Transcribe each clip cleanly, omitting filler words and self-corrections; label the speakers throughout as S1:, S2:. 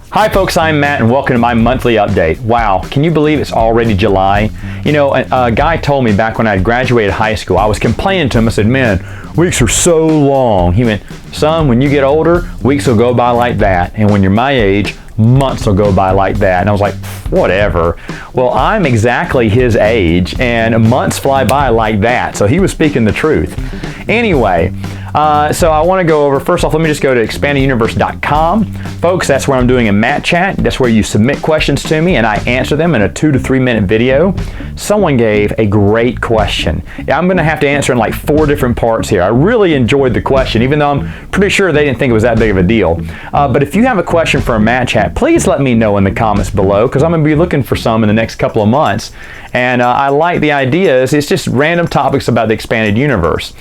S1: Hi folks, I'm Matt and welcome to my monthly update. Wow, can you believe it's already July? You know, a guy told me back when I graduated high school, I was complaining to him, I said, man, weeks are so long. He went, son, when you get older, weeks will go by like that. And when you're my age, months will go by like that. And I was like, whatever. Well, I'm exactly his age and months fly by like that. So he was speaking the truth. Anyway, so I want to go over, first off, let me just go to expandeduniverse.com. Folks, that's where I'm doing a Matt Chat. That's where you submit questions to me and I answer them in a 2 to 3 minute video. Someone gave a great question. Yeah, I'm going to have to answer in like 4 different parts here. I really enjoyed the question, even though I'm pretty sure they didn't think it was that big of a deal. But if you have a question for a Matt Chat, please let me know in the comments below, because I'm going to be looking for some in the next couple of months. And I like the ideas. It's just random topics about the expanded universe.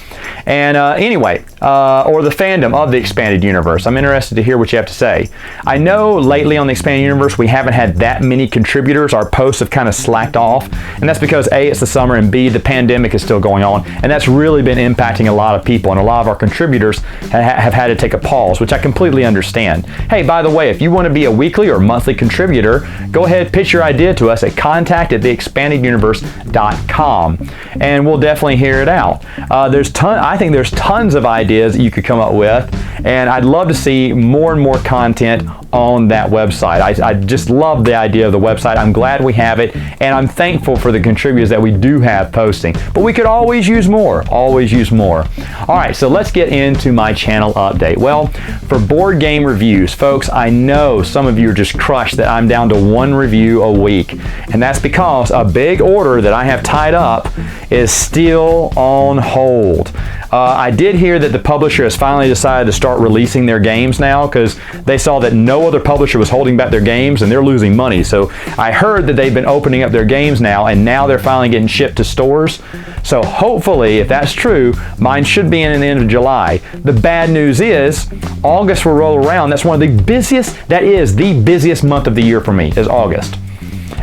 S1: And anyway, or the fandom of the expanded universe. I'm interested to hear what you have to say. I know lately on the expanded universe we haven't had that many contributors. Our posts have kind of slacked off, and that's because A, it's the summer, and B, the pandemic is still going on, and that's really been impacting a lot of people, and a lot of our contributors have had to take a pause, which I completely understand. Hey, by the way, if you want to be a weekly or monthly contributor, go ahead, pitch your idea to us at contact@theexpandeduniverse.com, and we'll definitely hear it out. I think there's tons of ideas that you could come up with, and I'd love to see more and more content on that website. I just love the idea of the website. I'm glad we have it, and I'm thankful for the contributors that we do have posting. But we could always use more, always use more. All right, so let's get into my channel update. Well, for board game reviews, folks, I know some of you are just crushed that I'm down to 1 review a week, and that's because a big order that I have tied up is still on hold. I did hear that the publisher has finally decided to start releasing their games now, because they saw that no other publisher was holding back their games and they're losing money. So I heard that they've been opening up their games now, and now they're finally getting shipped to stores. So hopefully, if that's true, mine should be in the end of July. The bad news is August will roll around. That's one of the busiest, that is the busiest month of the year for me, is August.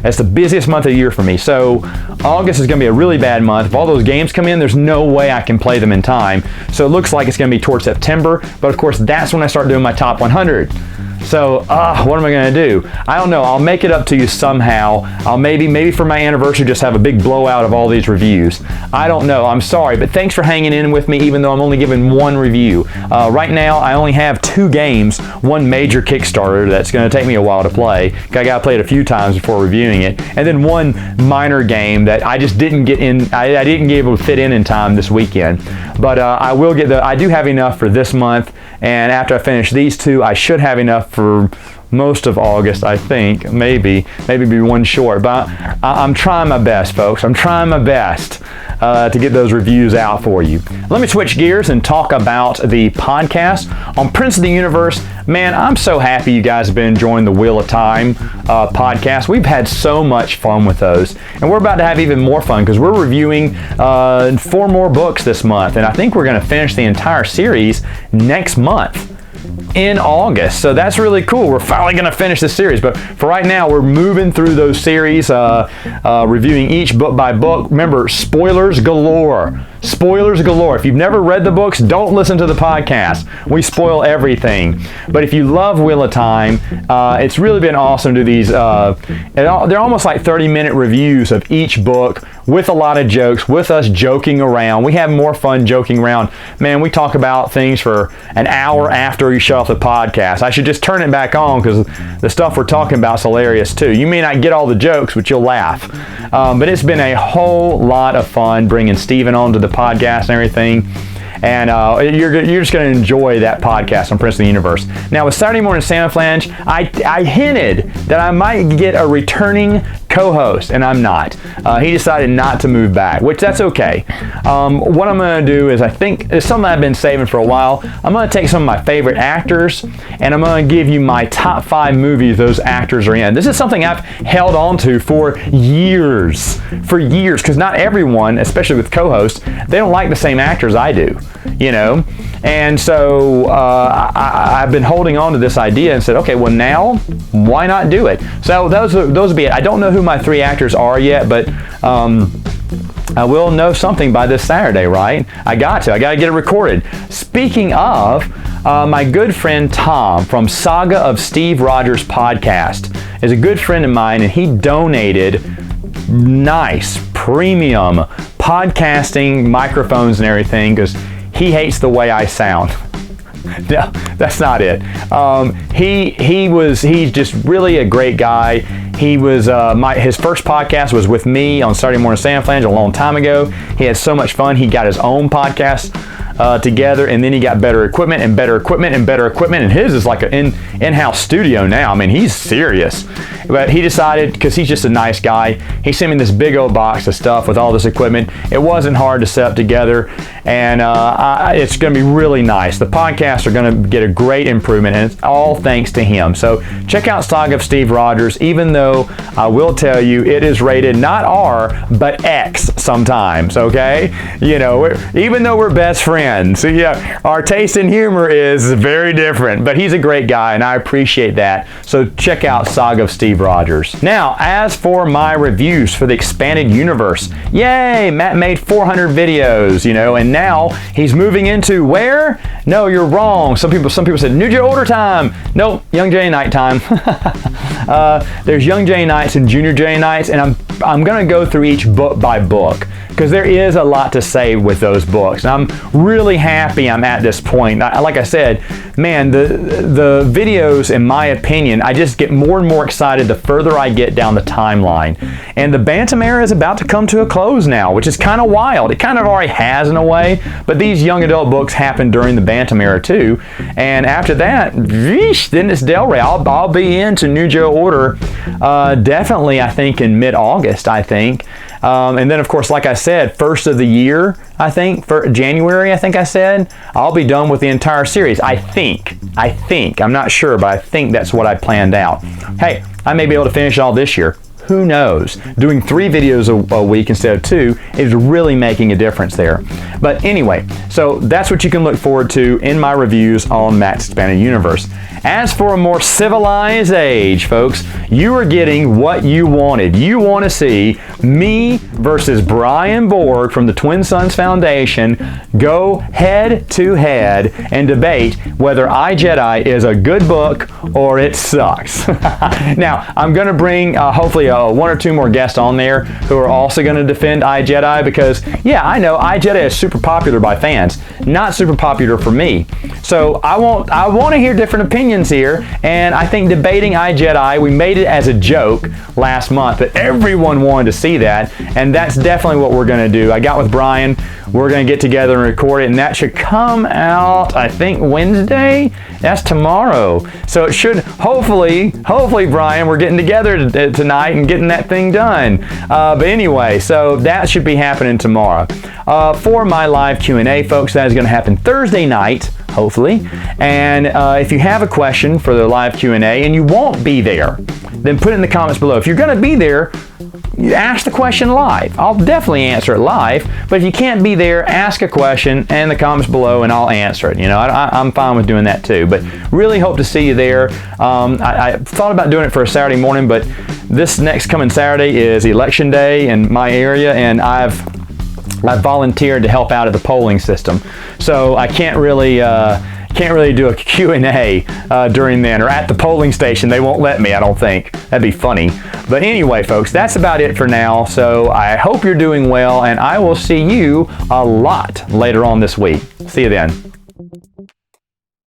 S1: That's the busiest month of the year for me. So August is going to be a really bad month. If all those games come in, there's no way I can play them in time. So it looks like it's going to be towards September. But of course, that's when I start doing my top 100. So, what am I going to do? I don't know. I'll make it up to you somehow. I'll maybe for my anniversary just have a big blowout of all these reviews. I don't know. I'm sorry, but thanks for hanging in with me, even though I'm only giving 1 review. Right now, I only have 2 games, 1 major Kickstarter that's going to take me a while to play. I got to play it a few times before reviewing it, and then 1 minor game that I just didn't get in. I didn't get able to fit in time this weekend. But I will get I do have enough for this month, and after I finish these 2, I should have enough for most of August, I think. Maybe be 1 short, but I'm trying my best, folks. I'm trying my best to get those reviews out for you. Let me switch gears and talk about the podcast on Prince of the Universe. Man, I'm so happy you guys have been enjoying the Wheel of Time podcast. We've had so much fun with those, and we're about to have even more fun because we're reviewing 4 more books this month, and I think we're going to finish the entire series next month in August. So that's really cool. We're finally going to finish this series, but for right now we're moving through those series, reviewing each book by book. Remember, spoilers galore. Spoilers galore. If you've never read the books, don't listen to the podcast. We spoil everything. But if you love Wheel of Time, it's really been awesome to do these. They're almost like 30-minute reviews of each book with a lot of jokes, with us joking around. We have more fun joking around. Man, we talk about things for an hour after you shut off the podcast. I should just turn it back on because the stuff we're talking about is hilarious too. You may not get all the jokes, but you'll laugh. But it's been a whole lot of fun bringing Steven onto the podcast and everything. And you're just going to enjoy that podcast on Prince of the Universe. Now, with Saturday Morning Salmon Flange, I hinted that I might get a returning co-host, and I'm not. He decided not to move back, which that's okay. What I'm going to do is, I think it's something I've been saving for a while. I'm going to take some of my favorite actors, and I'm going to give you my top 5 movies those actors are in. This is something I've held on to for years, because not everyone, especially with co-hosts, they don't like the same actors I do, you know? And so I've been holding on to this idea and said, okay, well now, why not do it? So those would be it. I don't know who my 3 actors are yet, but I will know something by this Saturday, right? I got to get it recorded. Speaking of, My good friend Tom from Saga of Steve Rogers podcast is a good friend of mine, and he donated nice premium podcasting microphones and everything because he hates the way I sound. No, that's not it. He's just really a great guy. He was his first podcast was with me on Saturday Morning Sand Flange a long time ago. He had so much fun. He got his own podcast together, and then he got better equipment and better equipment and better equipment, and his is like an in-house studio now. I mean, he's serious. But he decided, because he's just a nice guy, he sent me this big old box of stuff with all this equipment. It wasn't hard to set up together, and it's going to be really nice. The podcasts are going to get a great improvement, and it's all thanks to him. So check out Saga of Steve Rogers, even though I will tell you it is rated not R, but X sometimes, okay? You know, even though we're best friends, yeah, our taste in humor is very different, but he's a great guy, and I appreciate that. So check out Saga of Steve Rogers. Now, as for my reviews for the Expanded Universe, yay, Matt made 400 videos, you know, and now he's moving into where? No, you're wrong. Some people said New Joe Order time. Nope, Young Jay Night time. There's Young Jay Nights and Junior Jay Nights, and I'm going to go through each book by book because there is a lot to say with those books. And I'm really happy I'm at this point. Like I said, man, the videos, in my opinion, I just get more and more excited the further I get down the timeline. And the Bantam era is about to come to a close now, which is kind of wild. It kind of already has in a way, but these young adult books happened during the Bantam era too. And after that, then it's Del Rey. I'll be into New Joe Order definitely, I think, in mid-August, I think. And then, of course, like I said, first of the year, I think, for January, I think I said, I'll be done with the entire series. I think. I'm not sure, but I think that's what I planned out. Hey, I may be able to finish all this year. Who knows? Doing 3 videos a week instead of 2 is really making a difference there. But anyway, so that's what you can look forward to in my reviews on Matt's Expanded Universe. As for a more civilized age, folks, you are getting what you wanted. You want to see me versus Brian Borg from the Twin Suns Foundation go head to head and debate whether iJedi is a good book or it sucks. Now, I'm going to bring hopefully 1 or 2 more guests on there who are also going to defend iJedi because, yeah, I know iJedi is super popular by fans, not super popular for me. So I want to hear different opinions here, and I think debating iJedi, we made it as a joke last month, but everyone wanted to see that, and that's definitely what we're going to do. I got with Brian. We're going to get together and record it, and that should come out, I think, Wednesday? That's tomorrow. So it should, hopefully, Brian, we're getting together tonight and getting that thing done. But anyway, so that should be happening tomorrow. For my live Q&A, folks, that is going to happen Thursday night, hopefully. And if you have a question for the live Q&A and you won't be there, then put it in the comments below. If you're going to be there, you ask the question live. I'll definitely answer it live, but if you can't be there, ask a question in the comments below and I'll answer it. You know, I'm fine with doing that too, but really hope to see you there. I thought about doing it for a Saturday morning, but this next coming Saturday is election day in my area, and I've volunteered to help out at the polling system. So I can't really do a Q&A during then, or at the polling station. They won't let me, I don't think. That'd be funny. But anyway, folks, that's about it for now. So I hope you're doing well, and I will see you a lot later on this week. See you then.